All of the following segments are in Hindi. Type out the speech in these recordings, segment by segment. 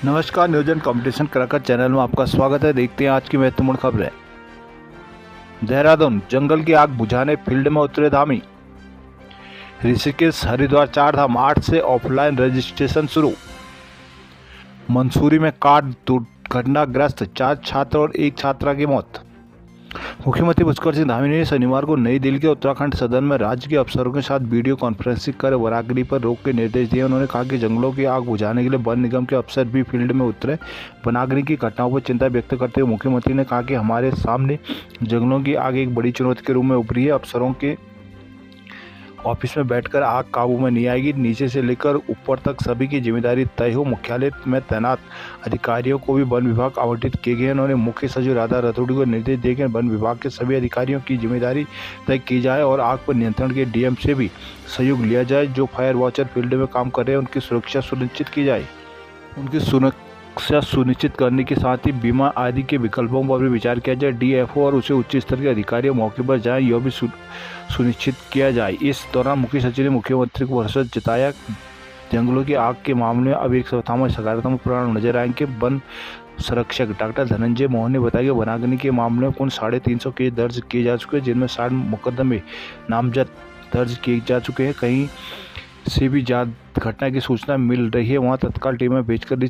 नमस्कार, नियोजन कंपटीशन कराकर चैनल में आपका स्वागत है। देखते हैं आज की महत्वपूर्ण खबरें। देहरादून जंगल की आग बुझाने फील्ड में उतरे धामी। ऋषिकेश हरिद्वार 4 धाम 8 से ऑफलाइन रजिस्ट्रेशन शुरू। मंसूरी में कार दुर्घटनाग्रस्त 4 छात्र और 1 छात्रा की मौत। मुख्यमंत्री पुष्कर सिंह धामी ने शनिवार को नई दिल्ली के उत्तराखंड सदन में राज्य के अफसरों के साथ वीडियो कॉन्फ्रेंसिंग कर वनाग्नि पर रोक के निर्देश दिए। उन्होंने कहा कि जंगलों की आग बुझाने के लिए वन निगम के अफसर भी फील्ड में उतरे। वनाग्नि की घटनाओं पर चिंता व्यक्त करते हुए मुख्यमंत्री ने कहा कि हमारे सामने जंगलों की आग एक बड़ी चुनौती के रूप में उभरी है। अफसरों के ऑफिस में बैठकर आग काबू में नहीं आएगी, नीचे से लेकर ऊपर तक सभी की जिम्मेदारी तय हो। मुख्यालय में तैनात अधिकारियों को भी वन विभाग आवंटित किए गए। उन्होंने मुख्य सचिव राधा रतूड़ी को निर्देश दिए कि वन विभाग के सभी अधिकारियों की जिम्मेदारी तय की जाए और आग पर नियंत्रण के डीएम से भी सहयोग लिया जाए। जो फायर वॉचर फील्ड में काम कर रहे हैं उनकी सुरक्षा सुनिश्चित की जाए। उनकी सुरक्षा सुनिश्चित करने के साथ ही बीमा आदि के विकल्पों पर भी विचार किया जाए। डीएफओ और उसे उच्च स्तर के अधिकारी मौके पर जाएं, यह भी सुनिश्चित किया जाए। इस दौरान मुख्य सचिव ने मुख्यमंत्री को भरोसा जताया जंगलों की आग के मामले में अब एक सप्ताह में सकारात्मक परिणाम नजर आएंगे। वन संरक्षक डॉक्टर धनंजय मोहन ने बताया कि वनाग्नि के मामले में कुल 350 केस दर्ज किए जा चुके हैं, जिनमें 60 मुकदमे नामजद दर्ज किए जा चुके हैं। कहीं से भी घटना की सूचना मिल रही है वहां तत्काल टीमें भेजकर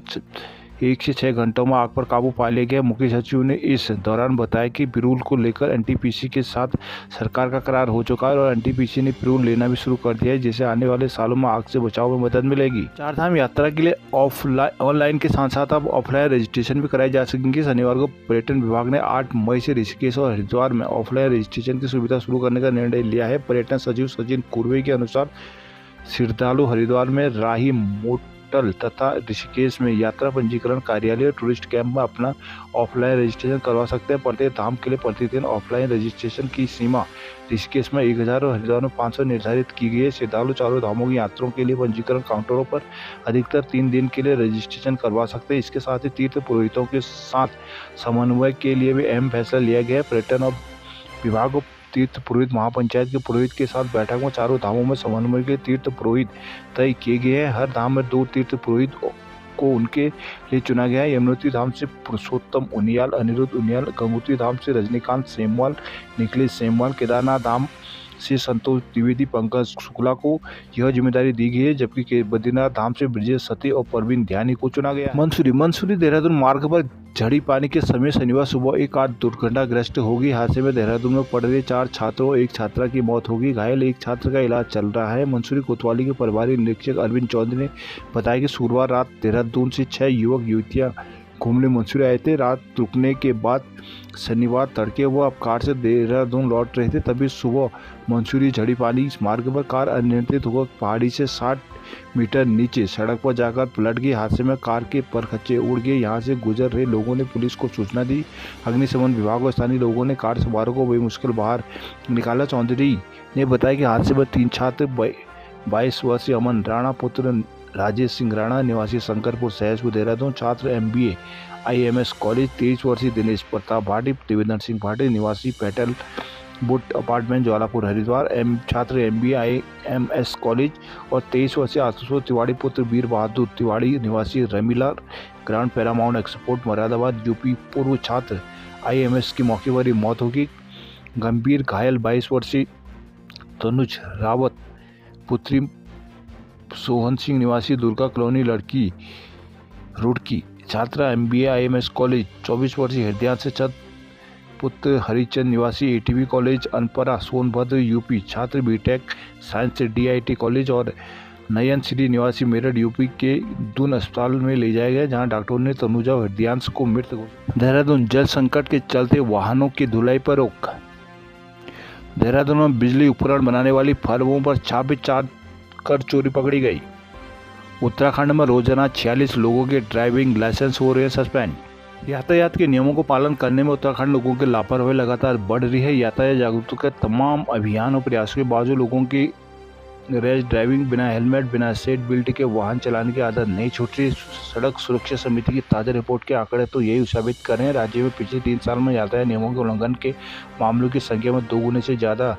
1 से 6 घंटों में आग पर काबू पा लिया गया। मुख्य सचिव ने इस दौरान बताया कि पिरूल को लेकर एनटीपीसी के साथ सरकार का करार हो चुका है और एनटीपीसी ने पिरूल लेना भी शुरू कर दिया है, जिससे आने वाले सालों में आग से बचाव में मदद मिलेगी। चारधाम यात्रा के लिए ऑनलाइन के साथ साथ अब ऑफलाइन रजिस्ट्रेशन भी कराई जा सकेंगे। शनिवार को पर्यटन विभाग ने 8 मई से ऋषिकेश और हरिद्वार में ऑफलाइन रजिस्ट्रेशन की सुविधा शुरू करने का निर्णय लिया है। पर्यटन सचिव सचिन कुर्वे के अनुसार श्रद्धालु हरिद्वार में राही मोटल तथा ऋषिकेश में यात्रा पंजीकरण कार्यालय और टूरिस्ट कैंप में अपना ऑफलाइन रजिस्ट्रेशन करवा सकते हैं। प्रत्येक धाम के लिए प्रतिदिन ऑफलाइन रजिस्ट्रेशन की सीमा ऋषिकेश में 1000 और हरिद्वार में 500 निर्धारित की गई है। श्रद्धालु चारों धामों की यात्रों के लिए पंजीकरण काउंटरों पर अधिकतर 3 दिन के लिए रजिस्ट्रेशन करवा सकते हैं। इसके साथ ही तीर्थ पुरोहितों के साथ समन्वय के लिए भी अहम फैसला लिया गया है। पर्यटन और विभाग तीर्थ पुरोहित महापंचायत के पुरोहित के साथ बैठक में चारों धामों में समन्वय के तीर्थ पुरोहित तय किए गए हैं। हर धाम में 2 तीर्थ पुरोहित को उनके लिए चुना गया है। यमुनोत्री धाम से पुरुषोत्तम उनियाल, अनिरुद्ध उनियाल, गंगोत्री धाम से रजनीकांत सेमवाल, निखिलेश सेमवाल, केदारनाथ धाम से संतोष द्विवेदी, पंकज शुक्ला को यह जिम्मेदारी दी गई है, जबकि बद्रीनाथ धाम से ब्रजेश सती और परवीन ध्यानी को चुना गया। मंसूरी देहरादून मार्ग पर झड़ी पानी के समय शनिवार सुबह एक कार दुर्घटनाग्रस्त हो गई। हादसे में देहरादून में पढ़ रहे 4 छात्रों और 1 छात्रा की मौत हो गई। घायल 1 छात्र का इलाज चल रहा है। मंसूरी कोतवाली के प्रभारी निरीक्षक अरविंद चौधरी ने बताया कि शुक्रवार रात देहरादून से 6 युवक युवतियां घूमने मंसूरी आए थे। रात रुकने के बाद शनिवार तड़के वो अब कार से देहरादून लौट रहे थे, तभी सुबह मंसूरी झड़ी पानी मार्ग पर कार अनियंत्रित होकर पहाड़ी से 60 मीटर नीचे सड़क पर जाकर पलट गई। हादसे में कार के परखच्चे उड़ गए। यहां से गुजर रहे लोगों ने पुलिस को सूचना दी। अग्निशमन विभाग और स्थानीय लोगों ने कार सवारों को बेमुश्किल बाहर निकाला। चौधरी ने बताया कि हादसे में 3 छात्र 22 वर्षीय अमन राणा पुत्र राजेश सिंह राणा निवासी शंकरपुर सहसपुर देहरादून, छात्र MBA IMS कॉलेज 23 वर्षीय दिनेश प्रताप भाटी, देवेंद्र सिंह भाटी निवासी पैटल बुट अपार्टमेंट ज्वालापुर हरिद्वार, छात्र MBA IMS कॉलेज और 23 वर्षीय आशुतोष तिवाड़ी पुत्र वीर बहादुर तिवाड़ी निवासी Ramila grand Paramount export Moradabad UP. पूर्व छात्र IMS की मौके पर ही मौत होगी। गंभीर घायल 22 वर्षीय तनुज रावत पुत्री सोहन सिंह निवासी दुर्गा कॉलोनी लड़की रुड़की, छात्रा MBA IMS कॉलेज 24 वर्षीय हृदयांश चंद पुत्र हरिचंद निवासी ATV college Anpara Sonbhadra UP, छात्र BTech साइंस से DIT कॉलेज और नयन श्री निवासी मेरठ यूपी के दून अस्पताल में ले जाया गया, जहां डॉक्टरों ने तनुजा और हृदयांश को मृत घोषित। देहरादून जल संकट के चलते वाहनों की धुलाई पर रोक। देहरादून में बिजली उपकरण बनाने वाली फर्मों पर छापे कर चोरी पकड़ी गई। उत्तराखंड में रोजाना 46 लोगों के ड्राइविंग लाइसेंस हो रहे हैं सस्पेंड। यातायात के नियमों को पालन करने में उत्तराखंड लोगों की लापरवाही लगातार बढ़ रही है। यातायात जागरूकता के तमाम अभियान और प्रयासों के बावजूद लोगों की रैश ड्राइविंग, बिना हेलमेट, बिना सीट बेल्ट के वाहन चलाने की आदत नहीं छूट रही। सड़क सुरक्षा समिति की ताज़ा रिपोर्ट के आंकड़े तो यही साबित कर रहे हैं। राज्य में पिछले 3 साल में यातायात नियमों के उल्लंघन के मामलों की संख्या में 2 गुने से ज़्यादा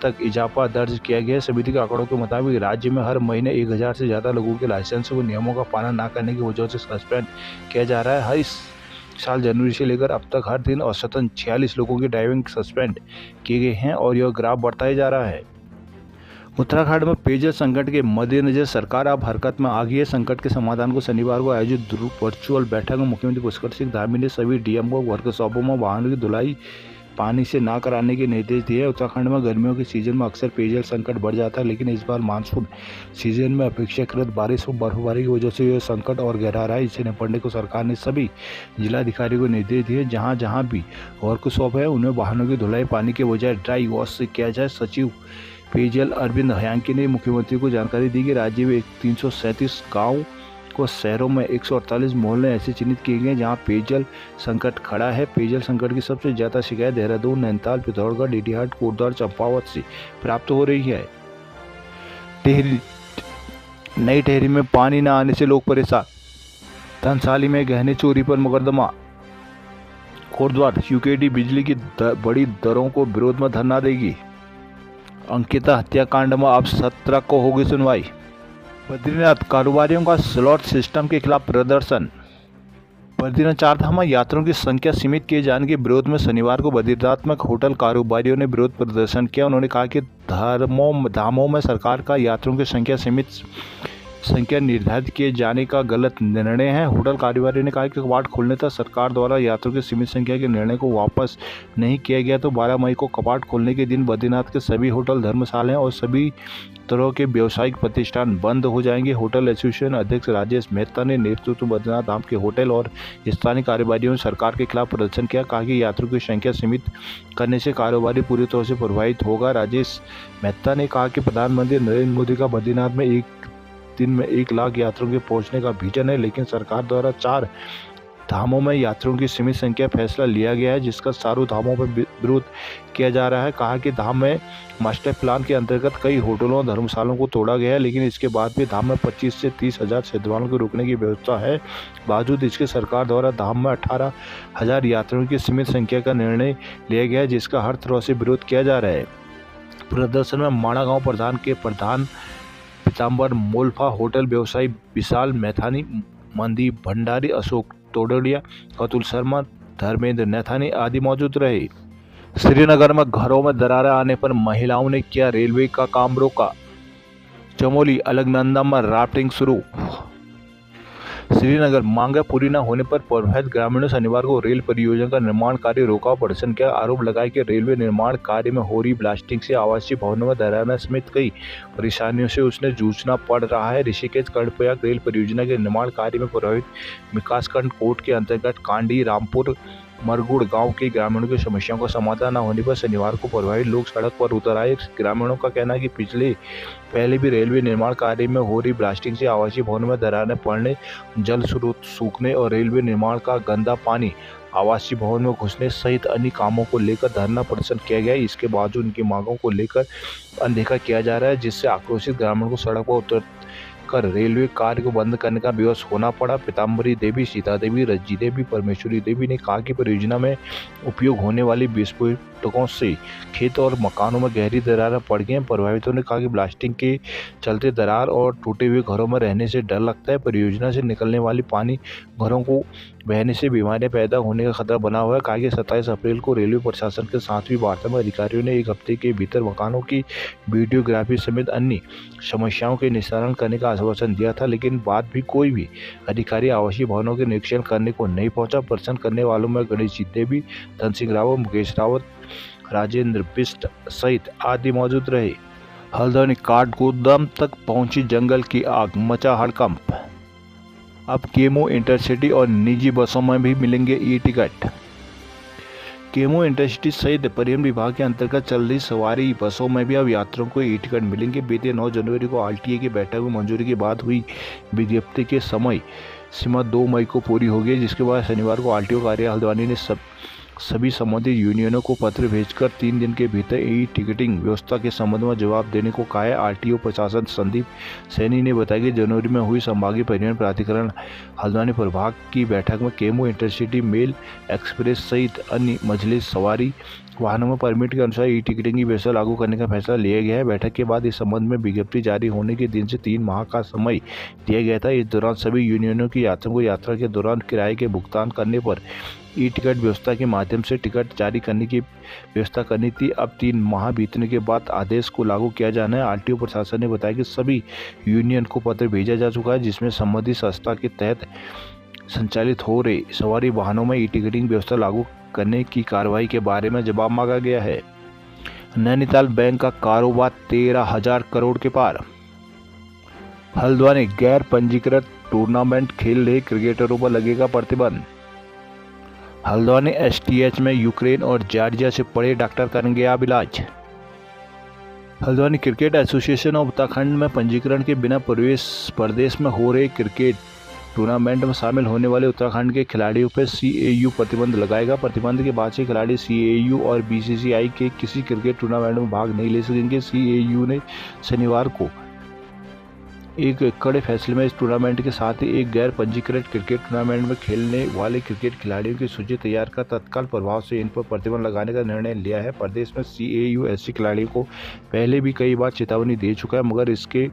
तक इजाफा दर्ज किया गया है। समिति के आंकड़ों के मुताबिक राज्य में हर महीने 1000 से ज़्यादा लोगों के लाइसेंस को नियमों का पालन न करने की वजह से सस्पेंड किया जा रहा है। हर इस साल जनवरी से लेकर अब तक हर दिन औसतन 46 लोगों की ड्राइविंग सस्पेंड किए गए हैं और यह ग्राफ बढ़ता ही जा रहा है। उत्तराखंड में पेयजल संकट के मद्देनजर सरकार अब हरकत में आ गई है। संकट के समाधान को शनिवार को आयोजित वर्चुअल बैठक में मुख्यमंत्री पुष्कर सिंह धामी ने सभी डीएम को वर्कशॉपों में वाहनों की धुलाई पानी से ना कराने के निर्देश दिए। उत्तराखंड में गर्मियों के सीजन में अक्सर पेयजल संकट बढ़ जाता है, लेकिन इस बार मानसून सीजन में अपेक्षाकृत बारिश और बर्फबारी की वजह से यह संकट और गहरा रहा है। इससे निपटने को सरकार ने सभी जिलाधिकारियों को निर्देश दिए जहां जहां भी वर्कशॉप है उन्हें वाहनों की धुलाई पानी के बजाय ड्राई वॉश से किया जाए। सचिव पेयजल अरविंद हयांकी ने मुख्यमंत्री को जानकारी दी कि राज्य में 337 गाँव को शहरों में 148 मोहल्ले ऐसे चिन्हित किए गए जहां पेयजल संकट खड़ा है। पेयजल संकट की सबसे ज़्यादा शिकायत देहरादून, नैनीताल, पिथौरागढ़, डीडीहाट, कोटद्वार, चंपावत से प्राप्त हो रही है। नई टेहरी में पानी न आने से लोग परेशान। धनसाली में गहने चोरी पर मुकदमा। कोटद्वार यूकेडी बिजली की बड़ी दरों को विरोध में धरना देगी। अंकिता हत्याकांड में अब 17 को होगी सुनवाई। बद्रीनाथ कारोबारियों का स्लॉट सिस्टम के खिलाफ प्रदर्शन। बद्रीनाथ चारधाम यात्रियों की संख्या सीमित किए जाने के विरोध में शनिवार को बद्रीनाथ में होटल कारोबारियों ने विरोध प्रदर्शन किया। उन्होंने कहा कि धामों में सरकार का यात्रियों की संख्या निर्धारित किए जाने का गलत निर्णय है। होटल कारोबारियों ने कहा कि कपाट खोलने तक सरकार द्वारा यात्रियों की सीमित संख्या के निर्णय को वापस नहीं किया गया तो 12 मई को कपाट खोलने के दिन बद्रीनाथ के सभी होटल, धर्मशालाएं और सभी तरह के व्यावसायिक प्रतिष्ठान बंद हो जाएंगे। होटल एसोसिएशन अध्यक्ष राजेश मेहता ने नेतृत्व बद्रीनाथ धाम के होटल और स्थानीय कारोबारियों ने सरकार के खिलाफ प्रदर्शन किया। कहा कि यात्रियों की संख्या सीमित करने से कारोबारी पूरी तरह से प्रभावित होगा। राजेश मेहता ने कहा कि प्रधानमंत्री नरेंद्र मोदी का बद्रीनाथ में एक दिन में 1 लाख यात्रियों के पहुंचने का विजन है, लेकिन सरकार द्वारा 4 धामों में यात्रियों की सीमित संख्या फैसला लिया गया है, जिसका चारों धामों पर विरोध किया जा रहा है। कहा कि धाम में मास्टर प्लान के अंतर्गत कई होटलों और धर्मशालाओं को तोड़ा गया है, लेकिन इसके बाद भी धाम में 25 से 30 हज़ार श्रद्धालुओं को रुकने की व्यवस्था है। बावजूद इसके सरकार द्वारा धाम में 18,000 यात्रियों की सीमित संख्या का निर्णय लिया गया है, जिसका हर तरह से विरोध किया जा रहा है। प्रदर्शन में माणा गाँव प्रधान के प्रधान पीताम्बर मोल्फा, होटल व्यवसायी विशाल मैथानी, मनदीप भंडारी, अशोक तोड़िया, अतुल शर्मा, धर्मेंद्र नैथानी आदि मौजूद रहे। श्रीनगर में घरों में दरारें आने पर महिलाओं ने किया रेलवे का काम रोका। चमोली अलकनंदा में राफ्टिंग शुरू। श्रीनगर मांगे पूरी न होने पर प्रभावित ग्रामीणों शनिवार को रेल परियोजना का निर्माण कार्य रोका। प्रदर्शन किया। आरोप लगाया कि रेलवे निर्माण कार्य में हो रही ब्लास्टिंग से आवासीय भवनों में दरारें समेत कई परेशानियों से उसने जूझना पड़ रहा है। ऋषिकेश कर्णप्रयाग रेल परियोजना के निर्माण कार्य में प्रभावित विकासखंड कोट के अंतर्गत कांडी, रामपुर, मरगुड़ गांव के ग्रामीणों की समस्याओं का समाधान न होने पर शनिवार को प्रभावित लोग सड़क पर उतर आए। ग्रामीणों का कहना है कि पहले भी रेलवे निर्माण कार्य में हो रही ब्लास्टिंग से आवासीय भवनों में दरारें पड़ने, जल स्रोत सूखने और रेलवे निर्माण का गंदा पानी आवासीय भवन में घुसने सहित अन्य कामों को लेकर धरना प्रदर्शन किया गया। इसके बावजूद उनकी मांगों को लेकर अनदेखा किया जा रहा है, जिससे आक्रोशित ग्रामीणों को सड़क पर उतर कर रेलवे कार्य को बंद करने का विवश होना पड़ा। पीताम्बरी देवी, सीता देवी, रज्जी देवी, परमेश्वरी देवी ने कहा कि परियोजना में उपयोग होने वाली विस्फोटकों से खेत और मकानों में गहरी दरारें पड़ गई हैं। प्रभावितों ने कहा कि ब्लास्टिंग के चलते दरार और टूटे हुए घरों में रहने से डर लगता है। परियोजना से निकलने वाली पानी घरों को बहने से बीमारियां पैदा होने का खतरा बना हुआ है। कहा कि 27 अप्रैल को रेलवे प्रशासन के साथ हुई वार्ता में अधिकारियों ने 1 हफ्ते के भीतर मकानों की वीडियोग्राफी समेत अन्य समस्याओं के निस्तारण करने का आश्वासन दिया था, लेकिन बाद भी कोई भी अधिकारी आवासीय भवनों के निरीक्षण करने को नहीं पहुंचा। प्रदर्शन करने वालों में गणेश देवी, धन सिंह रावत, मुकेश रावत, राजेंद्र बिष्ट सहित आदि मौजूद रहे। हल्द्वानी काठ गोदाम तक पहुंची जंगल की आग, मचा हड़कंप। अब केमो, इंटरसिटी और निजी बसों में भी मिलेंगे ई टिकट। केमो, इंटरसिटी सहित परिवहन विभाग के अंतर्गत चल रही सवारी बसों में भी अब यात्रियों को ई टिकट मिलेंगे। बीते 9 जनवरी को आरटीए की बैठक में मंजूरी के बाद हुई विज्ञप्ति के समय सीमा 2 मई को पूरी हो गई, जिसके बाद शनिवार को आरटीओ कार्यालय हल्द्वानी ने सभी संबंधित यूनियनों को पत्र भेजकर 3 दिन के भीतर ई टिकटिंग व्यवस्था के संबंध में जवाब देने को कहा है। आरटीओ प्रशासन संदीप सैनी ने बताया कि जनवरी में हुई संभागीय परिवहन प्राधिकरण हल्द्वानी प्रभाग की बैठक में केमो, इंटरसिटी, मेल एक्सप्रेस सहित अन्य मंझले सवारी वाहनों में परमिट के अनुसार ई टिकटिंग की व्यवस्था लागू करने का फैसला लिया गया है। बैठक के बाद इस संबंध में विज्ञप्ति जारी होने के दिन से 3 माह का समय दिया गया था। इस दौरान सभी यूनियनों की यात्रियों को यात्रा के दौरान किराए के भुगतान करने पर ई टिकट व्यवस्था के माध्यम से टिकट जारी करने की व्यवस्था करनी थी। अब 3 माह बीतने के बाद आदेश को लागू किया जाना है। आरटीओ प्रशासन ने बताया कि सभी यूनियन को पत्र भेजा जा चुका है, जिसमें संबंधित संस्था के तहत संचालित हो रहे सवारी वाहनों में ई टिकटिंग व्यवस्था लागू करने की कार्रवाई के बारे में जवाब मांगा गया है। नैनीताल बैंक का कारोबार 13,000 करोड़ के पार। हल्द्वानी गैर पंजीकृत टूर्नामेंट खेल रहे क्रिकेटरों पर लगेगा प्रतिबंध। हल्द्वानी एसटीएच में यूक्रेन और जॉर्जिया से पड़े डॉक्टर करेंगे अब इलाज। Haldwani cricket association of Uttarakhand में पंजीकरण के बिना प्रदेश में हो रहे क्रिकेट टूर्नामेंट में शामिल होने वाले उत्तराखंड के खिलाड़ियों पर सीएयू प्रतिबंध लगाएगा। प्रतिबंध के बाद से खिलाड़ी सीएयू और बीसीसीआई के किसी क्रिकेट टूर्नामेंट में भाग नहीं ले सकेंगे। सीएयू ने शनिवार को एक कड़े फैसले में इस टूर्नामेंट के साथ ही एक गैर पंजीकृत क्रिकेट टूर्नामेंट में खेलने वाले क्रिकेट खिलाड़ियों की सूची तैयार कर तत्काल प्रभाव से इन पर प्रतिबंध लगाने का निर्णय लिया है। प्रदेश में सीएयू ऐसे खिलाड़ियों को पहले भी कई बार चेतावनी दे चुका है, मगर इसके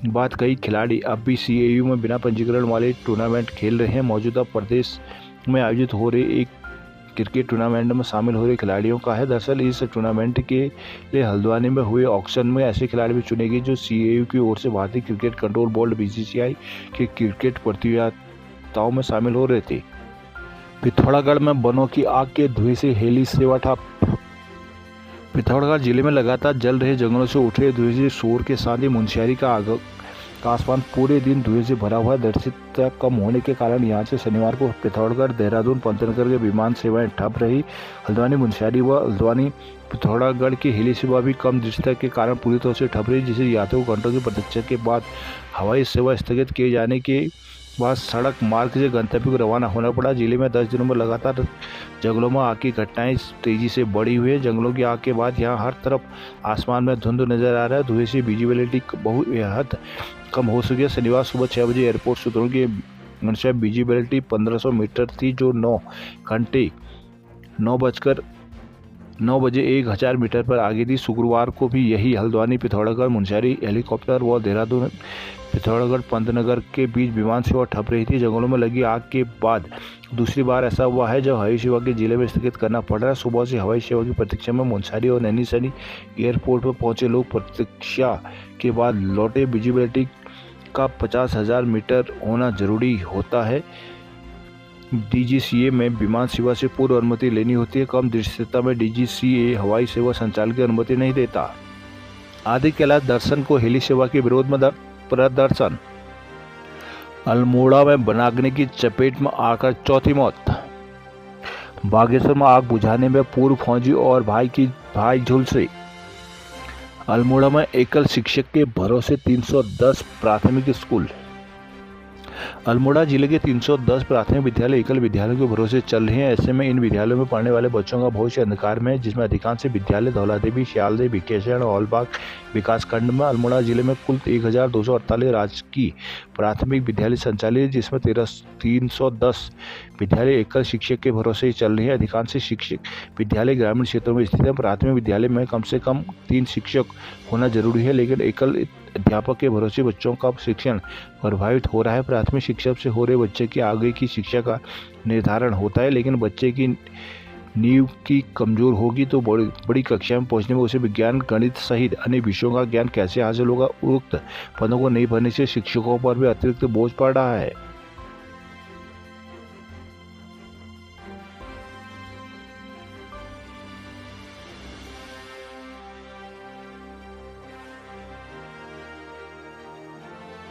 बाद कई खिलाड़ी अब भी सीएयू में बिना पंजीकरण वाले टूर्नामेंट खेल रहे हैं। मौजूदा प्रदेश में आयोजित हो रहे एक क्रिकेट टूर्नामेंट में शामिल हो रहे खिलाड़ियों का है। दरअसल इस टूर्नामेंट के लिए हल्द्वानी में हुए ऑक्शन में ऐसे खिलाड़ी भी चुने गए जो सीएयू की ओर से भारतीय क्रिकेट कंट्रोल बोर्ड बीसीसीआई के क्रिकेट प्रतियोगिताओं में शामिल हो रहे थे। पिथौरागढ़ में वनों की आग के धुएं से हेली सेवा ठप। पिथौरागढ़ जिले में लगातार जल रहे जंगलों से उठ रहे धुएं से शोर के साथ ही मुनस्यारी का आसमान पूरे दिन धुएं से भरा हुआ। दृश्यता कम होने के कारण यहां से शनिवार को पिथौरागढ़, देहरादून, पंतनगर के विमान सेवाएं ठप रही। हल्द्वानी, मुनस्यारी व हल्द्वानी पिथौरागढ़ की हेली सेवा भी कम दृश्यता के कारण पूरी तरह से ठप रही, जिसे यात्रियों को घंटों की प्रतीक्षा के बाद हवाई सेवा स्थगित किए जाने के बाद सड़क मार्ग से गंतव्य को रवाना होना पड़ा। जिले में 10 दिनों में लगातार जंगलों में आग की घटनाएं तेजी से बढ़ी हुई है। जंगलों की आग के बाद यहां हर तरफ आसमान में धुंध नजर आ रहा है। धुएं से विजिबिलिटी बहुत बेहद कम हो चुकी है। शनिवार सुबह 6 बजे एयरपोर्ट सूत्रों की अनुसार विजिबिलिटी 1500 मीटर थी, जो 9 बजे 1000 मीटर पर आ गई थी। शुक्रवार को भी यही हल्द्वानी, पिथौरागढ़, मुनस्यारी हेलीकॉप्टर व देहरादून, पिथौरागढ़, पंतनगर के बीच विमान सेवा ठप रही थी। जंगलों में लगी आग के बाद दूसरी बार ऐसा हुआ है जब हवाई सेवा के जिले में स्थगित करना पड़ रहा है। सुबह से हवाई सेवा की प्रतीक्षा में मुनस्यारी और नैनीसैनी एयरपोर्ट पर पहुंचे लोग प्रतीक्षा के बाद लौटे। विजिबिलिटी का 50,000 मीटर होना जरूरी होता है। डीजीसीए में विमान सेवा से पूर्व अनुमति लेनी होती है। कम दृश्यता में डीजीसीए हवाई सेवा संचालन की अनुमति नहीं देता। आदि कैलाश दर्शन को हेली सेवा के विरोध में प्रदर्शन। अल्मोड़ा में वनाग्नि की चपेट में आकर चौथी मौत। बागेश्वर में आग बुझाने में पूर्व फौजी और भाई झुलसे। अल्मोड़ा में एकल शिक्षक के भरोसे 310 प्राथमिक स्कूल। अल्मोड़ा जिले के 310 प्राथमिक विद्यालय एकल विद्यालयों के भरोसे चल रहे हैं। ऐसे में इन विद्यालयों में पढ़ने वाले बच्चों का भविष्य अंधकार में है, जिसमें अधिकांश विद्यालय धौलादेवी, श्यालदेव, भिकेशरण और औलबाग विकासखंड में। अल्मोड़ा जिले में कुल 1248 राजकीय प्राथमिक विद्यालय संचालित है, जिसमें 310 विद्यालय एकल शिक्षक के भरोसे ही चल रहे हैं। अधिकांश शिक्षक विद्यालय ग्रामीण क्षेत्रों में स्थित है। प्राथमिक विद्यालय में कम से कम 3 शिक्षक होना जरूरी है, लेकिन एकल अध्यापक के भरोसे बच्चों का शिक्षण प्रभावित हो रहा है। प्राथमिक शिक्षा से हो रहे बच्चे की आगे की शिक्षा का निर्धारण होता है, लेकिन बच्चे की नींव की कमजोर होगी तो बड़ी कक्षा में पहुंचने में उसे विज्ञान, गणित सहित अन्य विषयों का ज्ञान कैसे हासिल होगा। उक्त पदों को नहीं भरने से शिक्षकों पर भी अतिरिक्त बोझ पड़ रहा है।